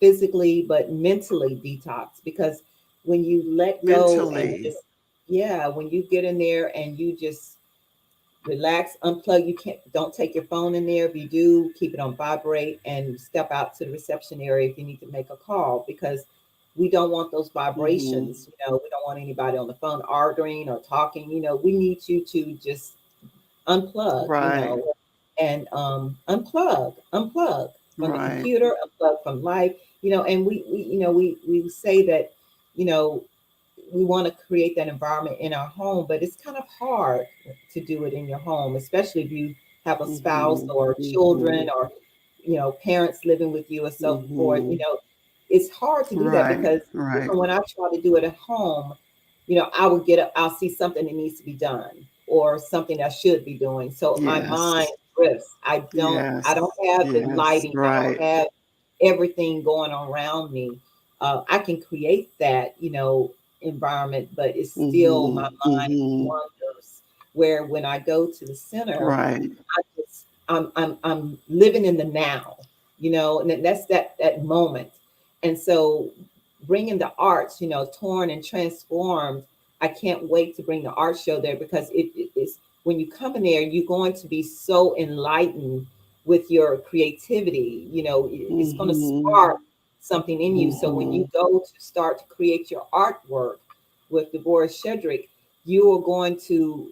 physically but mentally detox, because when you let go and Mentally. just, yeah, when you get in there and you just relax, unplug. You can't, don't take your phone in there. If you do, keep it on vibrate and step out to the reception area if you need to make a call, because we don't want those Hmm. vibrations. We don't want anybody on the phone arguing or talking. We need you to just unplug, Right. and unplug. from the Right. computer, unplug from life, and we say that, you know, we want to create that environment in our home, but it's kind of hard to do it in your home, especially if you have a spouse Mm-hmm. or children Mm-hmm. or, parents living with you or so forth. Mm-hmm. It's hard to do that Right. because Right. even when I try to do it at home, I would get up, I'll see something that needs to be done or something I should be doing. So my mind Yes. drifts. I Yes. don't have the Yes. lighting. I don't Right. have everything going around me. I can create that, environment, but it's still my Mm-hmm. mind Mm-hmm. wanders. Where when I go to the center, Right. I'm living in the now, and that's that moment. And so bringing the arts, torn and transformed, I can't wait to bring the art show there because it is when you come in there, you're going to be so enlightened with your creativity. It's going to Mm-hmm. spark something in you. So when Mm-hmm. you go to start to create your artwork with Deborah Shedrick, you are going to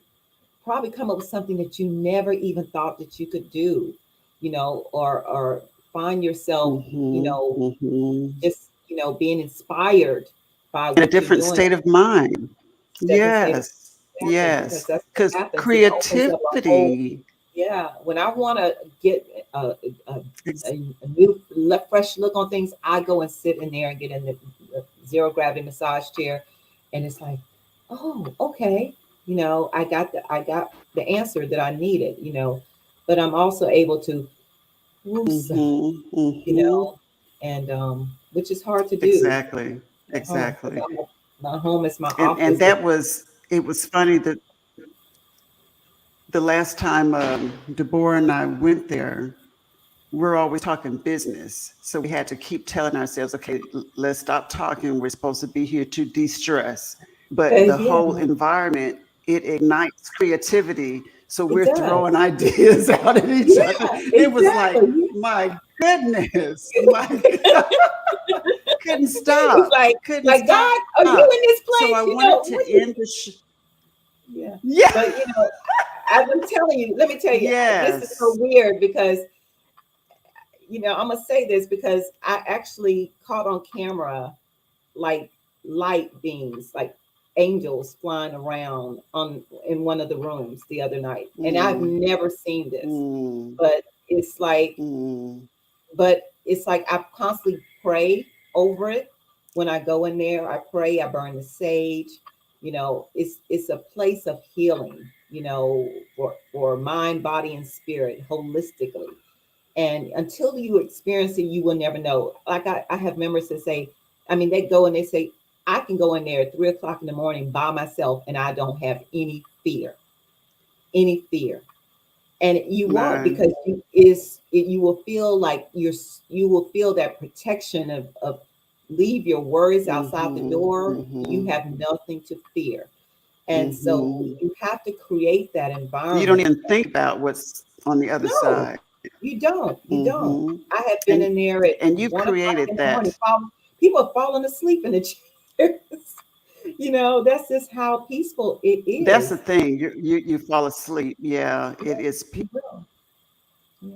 probably come up with something that you never even thought that you could do, or find yourself, Mm-hmm. Mm-hmm. just, being inspired by In a what you're different doing, state of mind. different state of Yes. exactly, because Yes. that's what Because happens. It opens up a whole, creativity. yeah. When I want to get Ex- a new, fresh look on things, I go and sit in there and get in the zero gravity massage chair, and it's like, oh, okay, I got the answer that I needed, but I'm also able to woosah, Mm-hmm. you Mm-hmm. know, and which is hard to do Exactly. at home because Exactly. my home is my And office. that was it was funny that the last time Deborah and I went there, we're always talking business. So we had to keep telling ourselves, okay, let's stop talking. We're supposed to be here to de-stress. But the Yeah, whole environment, it ignites creativity. So it we're does. throwing ideas out at each other. Yeah, It was like, exactly. my goodness, my God, couldn't It's stop, like, couldn't like stop. God, are you in this So I place? wanted What to is, end the yeah. yeah, But as I'm telling you, let me tell you, this is so yes. weird because I'm gonna say this because I actually caught on camera like light beams, like angels flying around on in one of the rooms the other night, and I've Mm, never seen this, mm, but it's like, mm, I constantly pray over it when I go in there. I pray, I burn the sage. It's a place of healing, for mind, body, and spirit holistically. And until you experience it, you will never know. Like I have members that say, I mean, they go and they say, I can go in there at 3 o'clock in the morning by myself and I don't have any fear. And you won't none. because you will feel like you will feel that protection of leave your worries outside the Mm-hmm, door. You mm-hmm, have nothing to fear. And so mm-hmm. you have to create that You don't environment. even think about what's on the other No, side. you don't. You don't. Mm-hmm. I have been in there at And you've 1 o'clock in created the morning. that. People are falling asleep in the chairs. That's just how peaceful it That's is. the thing. You fall asleep. Yeah, Yeah, it is you will. Yeah.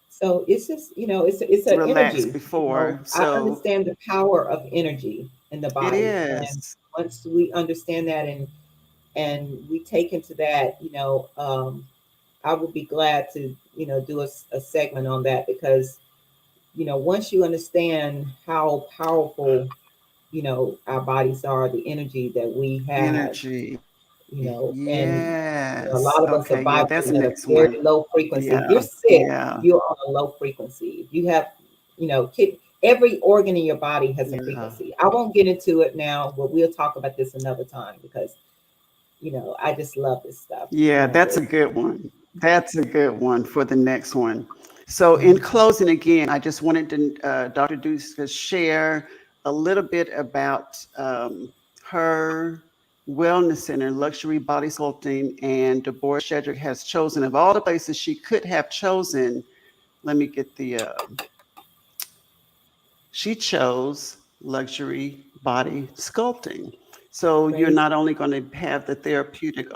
So it's just, it's an relaxed energy. before. I So understand the power of energy in the it body. And is. once we understand that and we take into that, I would be glad to, do a segment on that because, once you understand how powerful, our bodies are, the energy that we have, Energy. and a Yes. lot of us are Okay. Yeah, that's the vibrating at a next very one. low frequency. If you're Yeah. sick, Yeah. you're on a low frequency. If you have, every organ in your body has a Yeah. frequency. I won't get into it now, but we'll talk about this another time because, I just love this stuff. Yeah, that's a It's, good one. That's a good one for the next one. So, in mhm. closing, again, I just wanted to, Dr. Deuce, to share a little bit about her wellness center, Luxury Body Sculpting, and Deborah Shedrick has chosen, of all the places she could have chosen, let me get she chose Luxury Body Sculpting. So, you're Praise. not only going to have the therapeutic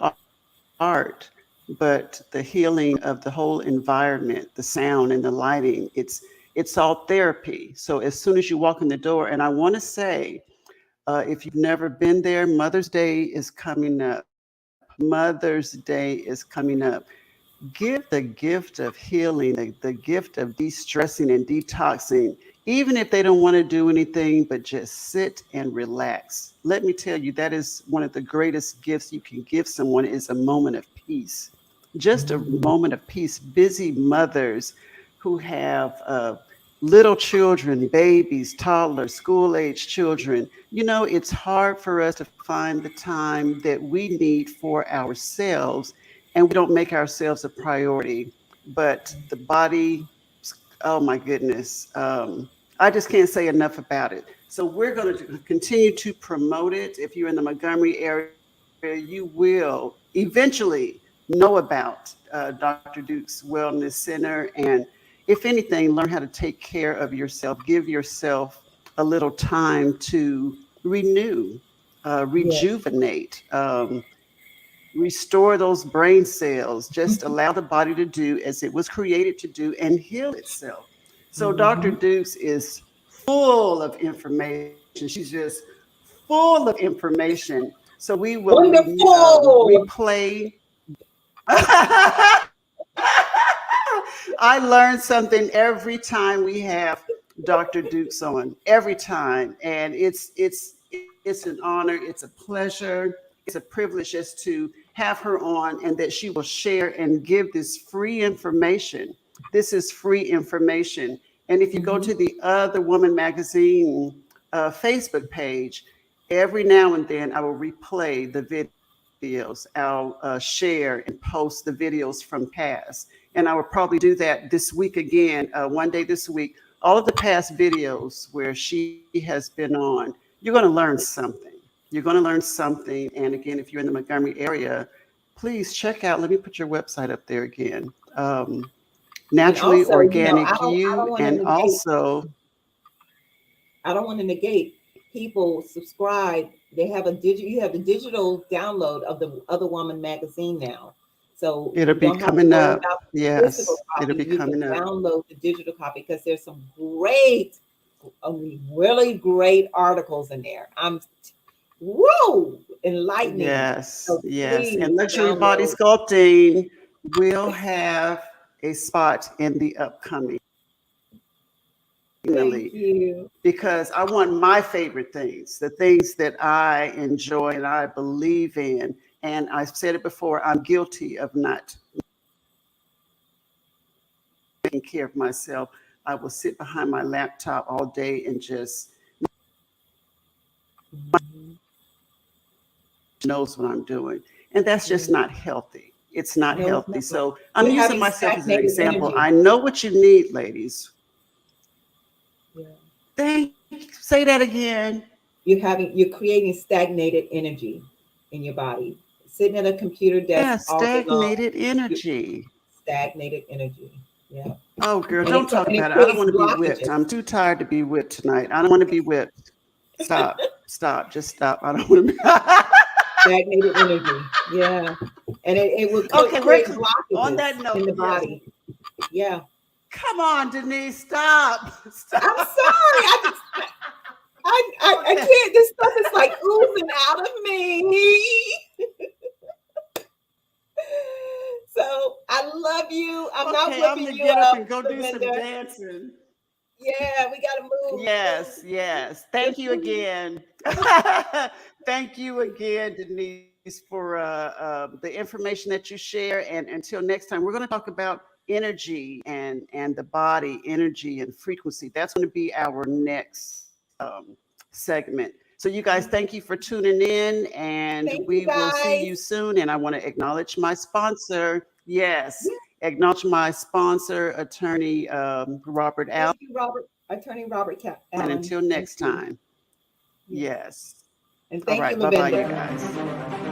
art, but the healing of the whole environment, the sound and the lighting, it's all therapy. So as soon as you walk in the door, and I want to say, if you've never been there, Mother's Day is coming up. Mother's Day is coming up. Give the gift of healing, the gift of de-stressing and detoxing, even if they don't want to do anything but just sit and relax. Let me tell you, that is one of the greatest gifts you can give someone, is a moment of peace. Just a Mm. moment of peace. Busy mothers who have little children, babies, toddlers, school-age children. It's hard for us to find the time that we need for ourselves, and we don't make ourselves a priority. But the body, oh my goodness, I just can't say enough about it. So we're going to continue to promote it. If you're in the Montgomery area, you will eventually know about Dr. Duke's Wellness Center. And if anything, learn how to take care of yourself. Give yourself a little time to renew, Yes. rejuvenate, restore those brain cells. Just allow the body to do as it was created to do and heal itself. So Dr. Mhm. Dukes is full of information. She's just full of information. So we will Wonderful. replay. I learn something every time we have Dr. Dukes on, every time, and it's an honor, it's a pleasure, it's a privilege just to have her on, and that she will share and give this free information. This is free information, and if you go Mhm. to the Other Woman Magazine Facebook page, every now and then I will replay the videos. I'll share and post the videos from past. And I will probably do that this week again, one day this week. All of the past videos where she has been on, you're going to learn something. You're going to learn something. And again, if you're in the Montgomery area, please check out, let me put your website up there again. And Naturally also, Organic I don't You, want to and negate. also, I don't want to negate. People subscribe. They have a digital. You have the digital download of the Other Woman magazine now, so it'll you be don't have to coming worry up. about the physical Yes, it'll copy. be You can coming up. download the digital copy because there's some great, really great articles in there. Whoa, enlightening. Yes, So yes. please And Luxury Body download. Sculpting will have a spot in the upcoming, Thank finally, you. because I want my favorite things, the things that I enjoy and I believe in. And I've said it before, I'm guilty of not taking care of myself. I will sit behind my laptop all day and just Mhm. knows what I'm doing. And that's just Yeah. not healthy. It's not No, it's healthy. not. So I'm You're using having myself as an stagnated example. energy. I know what you need, ladies. Yeah. Thank you. Say that again. You're creating stagnated energy in your body. Sitting at a computer desk Yeah, all day long, stagnated you energy. stagnated energy. Yeah. Oh, girl, And don't talk it about it. I don't creates want to be whipped. blockages. I'm too tired to be whipped tonight. I don't want to be whipped. Stop. Stop. Just stop. I don't want to be. Stagnated energy. Yeah. And it will Okay, create on blockages that note. in the Yes. body. Yeah. Come on, Denise. Stop. I'm Stop. sorry. I Okay. can't. This stuff is like oozing out of me. So I love you. I'm not Okay, I'm whipping gonna you get up up, and go do some Linda. dancing. Yeah, we gotta move. Yes, yes. Thank you again. Thank you again, Denise, for the information that you share. And until next time, we're going to talk about energy and the body, energy and frequency. That's going to be our next segment. So, you guys, thank you for tuning in, and Thank we you will see you guys. soon. And I want to acknowledge my sponsor. Yes, Yeah, acknowledge my sponsor, attorney Robert Allen. thank you, Robert, Attorney Robert And Allen. until Thank next you. time, Yes. yes. And All thank you, right. Bye bye, you Lavenda. guys.